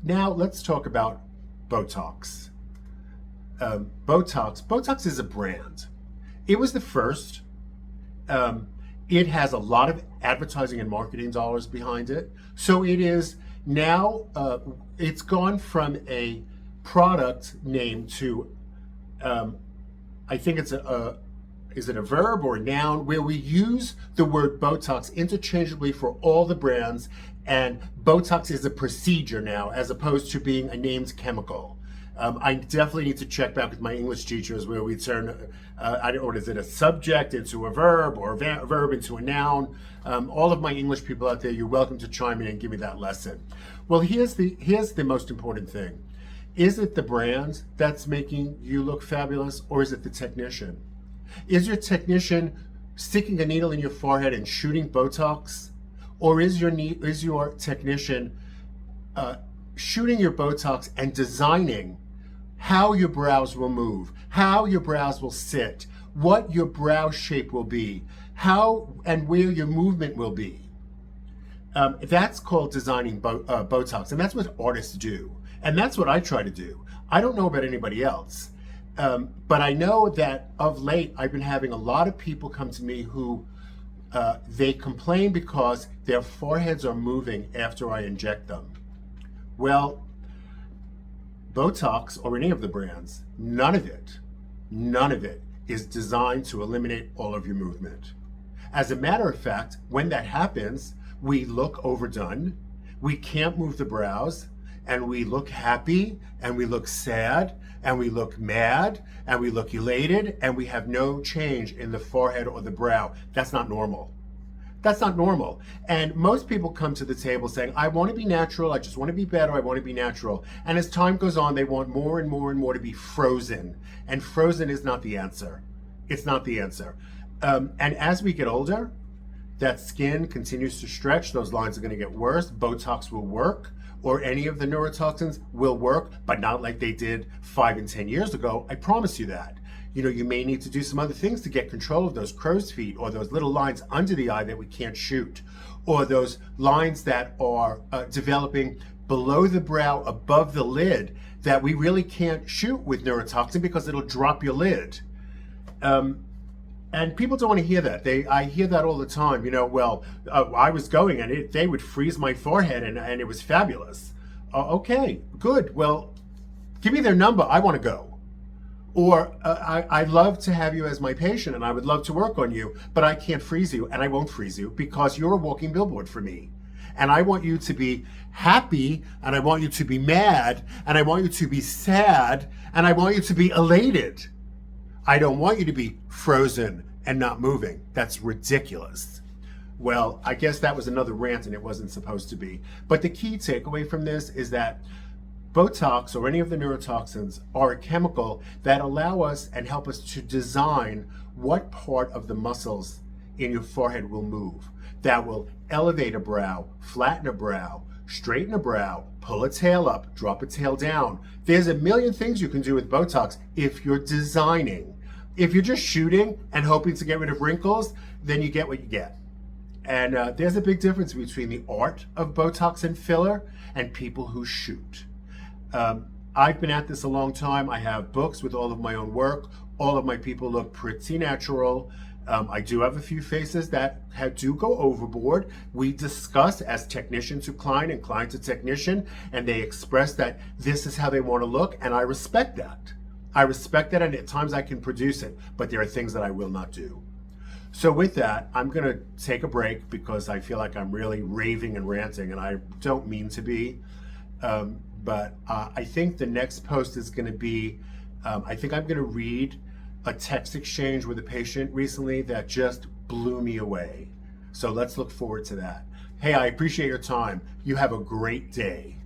Now let's talk about Botox. Botox is a brand. It was the first. It has a lot of advertising and marketing dollars behind it. So it is now, it's gone from a product name to, I think it's is it a verb or a noun, where we use the word Botox interchangeably for all the brands, and Botox is a procedure now as opposed to being a named chemical. I definitely need to check back with my English teachers where we turn, I don't know, is it a subject into a verb or a verb into a noun? All of my English people out there, you're welcome to chime in and give me that lesson. Well, here's the most important thing. Is it the brand that's making you look fabulous, or is it the technician? Is your technician sticking a needle in your forehead and shooting Botox? Or is your technician shooting your Botox and designing how your brows will move, how your brows will sit, what your brow shape will be, how and where your movement will be? That's called designing Botox, and that's what artists do. And that's what I try to do. I don't know about anybody else. But I know that of late, I've been having a lot of people come to me who they complain because their foreheads are moving after I inject them. Well, Botox or any of the brands, none of it is designed to eliminate all of your movement. As a matter of fact, when that happens, we look overdone, we can't move the brows, and we look happy, and we look sad, and we look mad, and we look elated, and we have no change in the forehead or the brow. That's not normal. That's not normal. And most people come to the table saying, I want to be natural, I just want to be better, I want to be natural. And as time goes on, they want more and more and more to be frozen. And frozen is not the answer. It's not the answer. And as we get older, that skin continues to stretch, those lines are going to get worse, Botox will work, or any of the neurotoxins will work, but not like they did 5 and 10 years ago. I promise you that. You know, you may need to do some other things to get control of those crow's feet or those little lines under the eye that we can't shoot, or those lines that are developing below the brow, above the lid, that we really can't shoot with neurotoxin because it'll drop your lid. And people don't want to hear that. I hear that all the time. You know, well, I was going and they would freeze my forehead and it was fabulous. Okay, good. Well, give me their number. I want to go. Or I'd love to have you as my patient and I would love to work on you, but I can't freeze you and I won't freeze you because you're a walking billboard for me. And I want you to be happy, and I want you to be mad, and I want you to be sad, and I want you to be elated. I don't want you to be frozen and not moving. That's ridiculous. Well, I guess that was another rant and it wasn't supposed to be. But the key takeaway from this is that Botox or any of the neurotoxins are a chemical that allow us and help us to design what part of the muscles in your forehead will move. That will elevate a brow, flatten a brow, straighten a brow, pull a tail up, drop a tail down. There's a million things you can do with Botox if you're designing. If you're just shooting and hoping to get rid of wrinkles, then you get what you get. And there's a big difference between the art of Botox and filler and people who shoot. I've been at this a long time. I have books with all of my own work. All of my people look pretty natural. I do have a few faces that do go overboard. We discuss as technician to client and client to technician, and they express that this is how they want to look, and I respect that. I respect that, and at times I can produce it, but there are things that I will not do. So with that, I'm going to take a break because I feel like I'm really raving and ranting, and I don't mean to be. But I think the next post is going to be, I think I'm going to read a text exchange with a patient recently that just blew me away. So let's look forward to that. Hey, I appreciate your time. You have a great day.